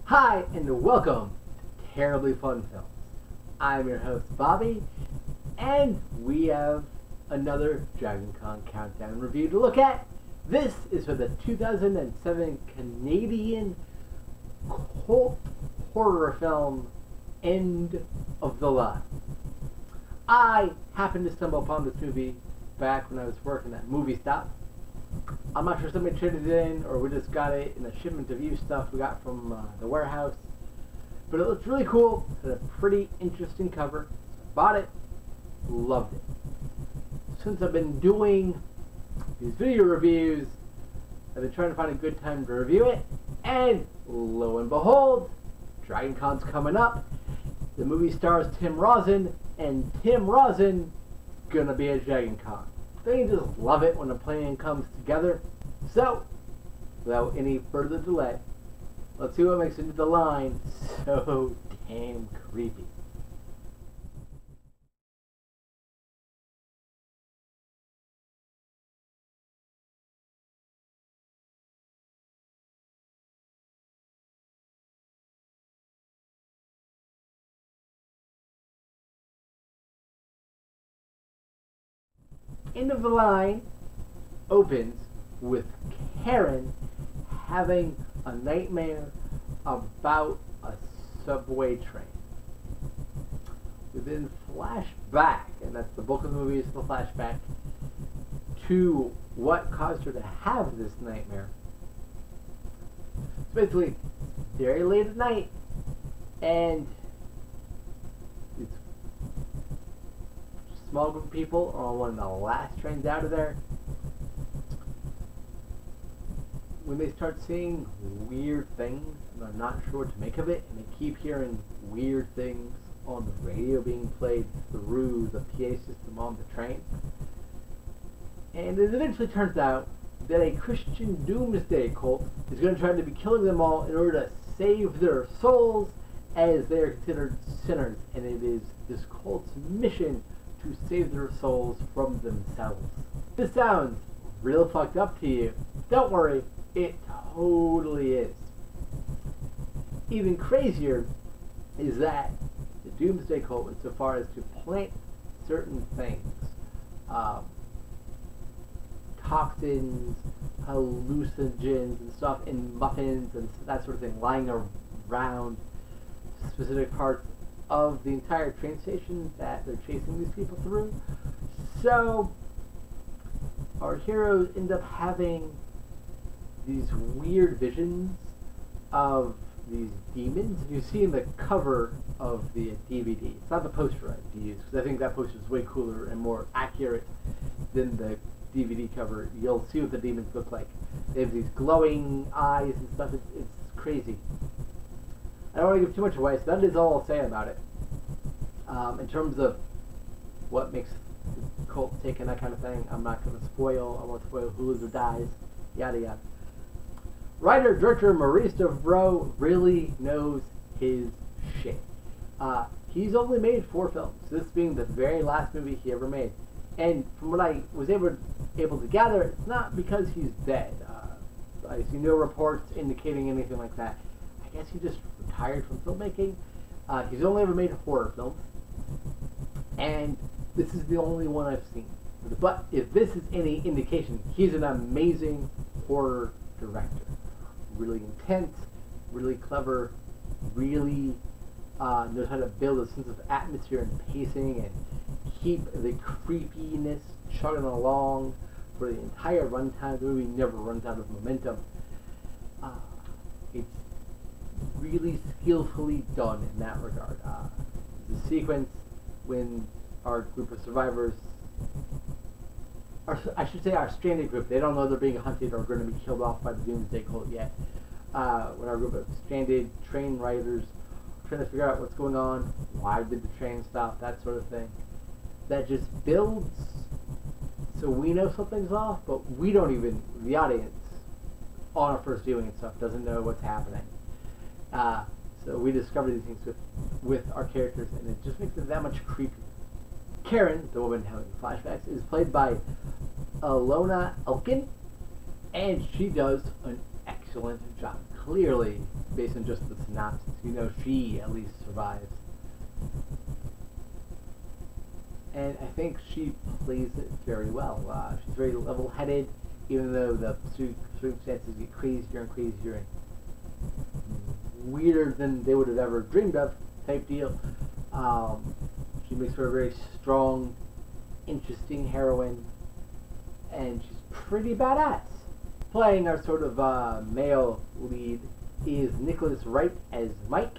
Hi, and welcome to Terribly Fun Films. I'm your host, Bobby, and we have another Dragon Con Countdown review to look at. This is for the 2007 Canadian cult horror film, End of the Line. I happened to stumble upon this movie back when I was working at Movie Stop. I'm not sure if somebody traded it in or we just got it in a shipment of used stuff we got from the warehouse. But it looks really cool. It had a pretty interesting cover. Bought it. Loved it. Since I've been doing these video reviews, I've been trying to find a good time to review it. And lo and behold, Dragon Con's coming up. The movie stars Tim Rosen, and Tim Rosen gonna be at Dragon Con. They just love it when a plan comes together. So, without any further delay, let's see what makes Into the Line so damn creepy. End of the Line opens with Karen having a nightmare about a subway train. We then flash back, and that's the bulk of the movie is the flashback, to what caused her to have this nightmare. It's basically very late at night, and it's a small group of people are on one of the last trains out of there. When they start seeing weird things, and they're not sure what to make of it, and they keep hearing weird things on the radio being played through the PA system on the train. And it eventually turns out that a Christian doomsday cult is going to try to be killing them all in order to save their souls, as they are considered sinners, and it is this cult's mission to save their souls from themselves. This sounds real fucked up to you. Don't worry. It totally is. Even crazier is that the Doomsday Cult went so far as to plant certain things, toxins, hallucinogens and stuff in muffins and that sort of thing, lying around specific parts of the entire train station that they're chasing these people through. So our heroes end up having these weird visions of these demons. You see in the cover of the DVD. It's not the poster I used, because I think that poster is way cooler and more accurate than the DVD cover. You'll see what the demons look like. They have these glowing eyes and stuff. It's crazy. I don't want to give too much away, so that is all I'll say about it. In terms of what makes the cult tick and that kind of thing, I'm not going to spoil. I won't spoil who lives or dies, yada yada. Writer-director Maurice Devroux really knows his shit. He's only made 4 films, this being the very last movie he ever made. And from what I was able to gather, it's not because he's dead. I see no reports indicating anything like that. I guess he just retired from filmmaking. He's only ever made horror films, and this is the only one I've seen. But if this is any indication, he's an amazing horror director. Really intense, really clever, really knows how to build a sense of atmosphere and pacing and keep the creepiness chugging along for the entire runtime. The movie never runs out of momentum. It's really skillfully done in that regard. The sequence when our group of survivors, I should say our stranded group, they don't know they're being hunted or going to be killed off by the Doomsday Cult yet. When our group of stranded train riders are trying to figure out what's going on, why did the train stop, that sort of thing. That just builds so we know something's off, but we don't even, the audience, on our first viewing and stuff, doesn't know what's happening. So we discover these things with our characters, and it just makes it that much creepier. Karen, the woman having flashbacks, is played by Alona Elkin, and she does an excellent job. clearly, based on just the synopsis, you know she at least survives. And I think she plays it very well. She's very level-headed, even though the circumstances get crazier and crazier and weirder than they would have ever dreamed of, type deal. She makes her a very strong, interesting heroine, and she's pretty badass. Playing our sort of male lead is Nicholas Wright as Mike,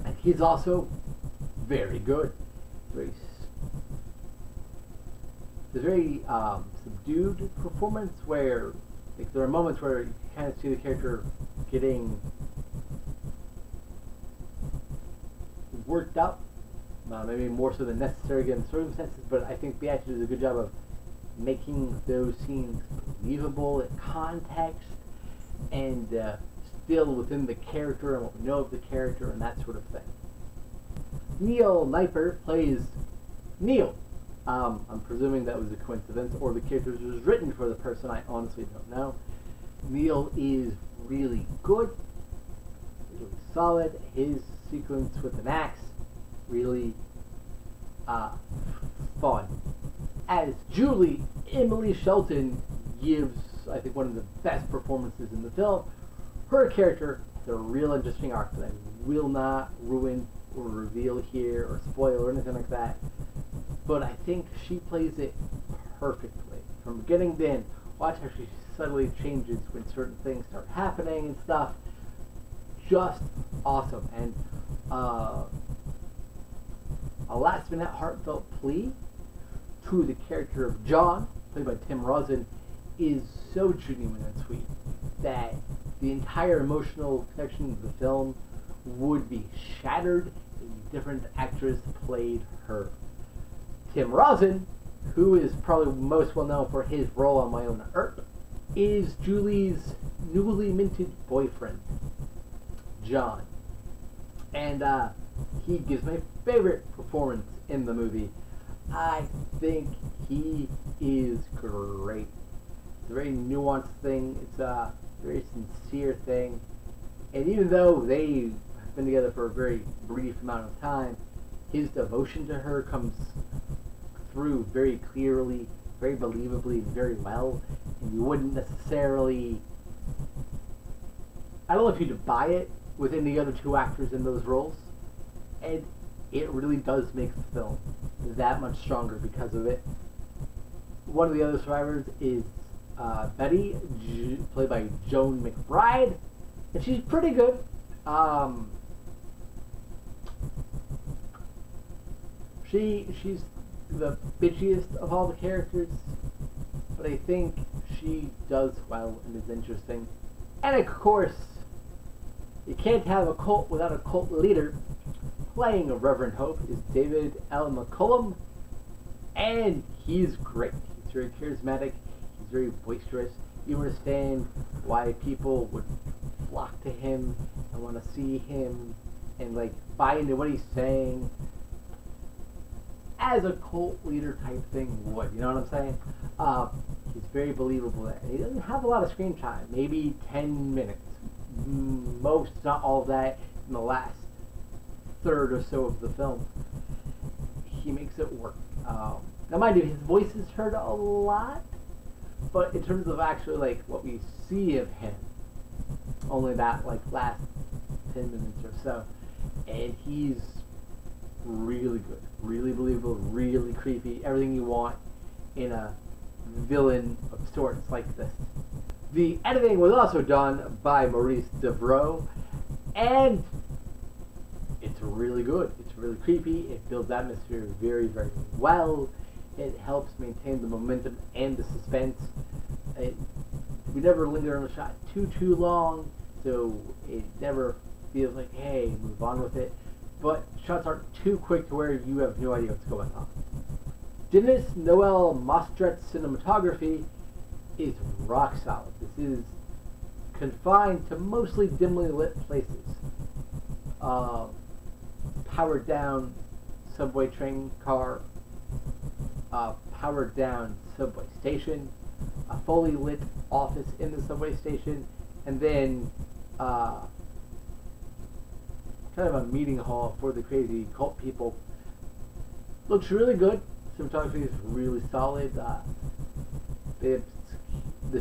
and he's also very good. Very subdued performance where like, there are moments where you kind of see the character getting worked up, maybe more so than necessary given circumstances, but I think the actor does a good job of making those scenes believable in context and still within the character and what we know of the character and that sort of thing. Neil Kniper plays Neil. I'm presuming that was a coincidence, or the character was written for the person. I honestly don't know. Neil is really good, really solid. His sequence with an axe, really fun. As Julie, Emily Shelton gives, I think, one of the best performances in the film. Her character has a real interesting arc that I will not ruin or reveal here or spoil or anything like that, but I think she plays it perfectly from beginning to end. Watch how she subtly changes when certain things start happening and stuff. Just awesome. And a last minute heartfelt plea to the character of John, played by Tim Rosen, is so genuine and sweet that the entire emotional connection of the film would be shattered if a different actress played her. Tim Rosen, who is probably most well known for his role on My Own Earth, is Julie's newly minted boyfriend, John. And he gives my favorite performance in the movie. I think he is great. It's a very nuanced thing. It's a very sincere thing. And even though they've been together for a very brief amount of time, his devotion to her comes through very clearly, very believably, very well. And you wouldn't necessarily... I don't know if you'd buy it with any other two actors in those roles. And it really does make the film that much stronger because of it. One of the other survivors is Betty, played by Joan McBride, and she's pretty good. She's the bitchiest of all the characters, but I think she does well and is interesting. And of course, you can't have a cult without a cult leader. Playing a Reverend Hope is David L. McCollum, and he's great. He's very charismatic, he's very boisterous. You understand why people would flock to him and want to see him and like buy into what he's saying as a cult leader type thing would, you know what I'm saying? He's very believable, and he doesn't have a lot of screen time, maybe 10 minutes. Most, not all of that, in the last third or so of the film. He makes it work. Now mind you, his voice is heard a lot, but in terms of actually like what we see of him, only that like last 10 minutes or so. And he's really good, really believable, really creepy, everything you want in a villain of sorts like this. The editing was also done by Maurice Devroux, and it's really good. It's really creepy. It builds atmosphere very, very well. It helps maintain the momentum and the suspense. We never linger on a shot too long, so it never feels like, hey, move on with it. But shots aren't too quick to where you have no idea what's going on. Denis Noel Mostret's cinematography is rock solid. This is confined to mostly dimly lit places. Powered down subway train car, powered down subway station, a fully lit office in the subway station, and then kind of a meeting hall for the crazy cult people. Looks really good. Cinematography is really solid. The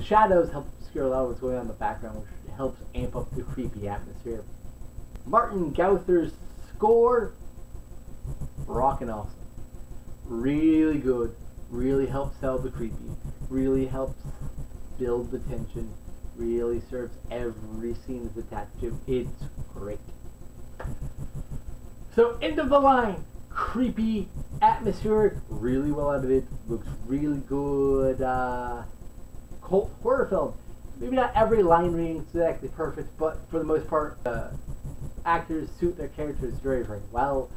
shadows help obscure a lot of what's going on in the background, which helps amp up the creepy atmosphere. Martin Gauther's score, rockin' awesome. Really good. Really helps sell the creepy. Really helps build the tension. Really serves every scene it's attached to. It's great. So, end of the line. Creepy, atmospheric, really well edited, looks really good. Cult horror film. Maybe not every line reading is exactly perfect, but for the most part, actors suit their characters very, very well.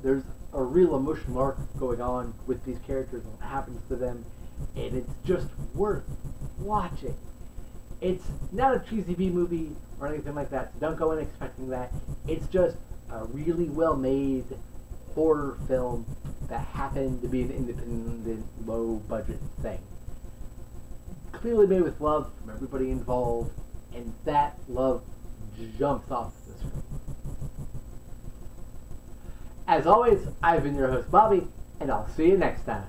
There's a real emotional arc going on with these characters and what happens to them, and it's just worth watching. It's not a cheesy B movie or anything like that, so don't go in expecting that. It's just a really well-made horror film that happened to be an independent, low-budget thing. Clearly made with love from everybody involved, and that love jumps off the screen. As always, I've been your host, Bobby, and I'll see you next time.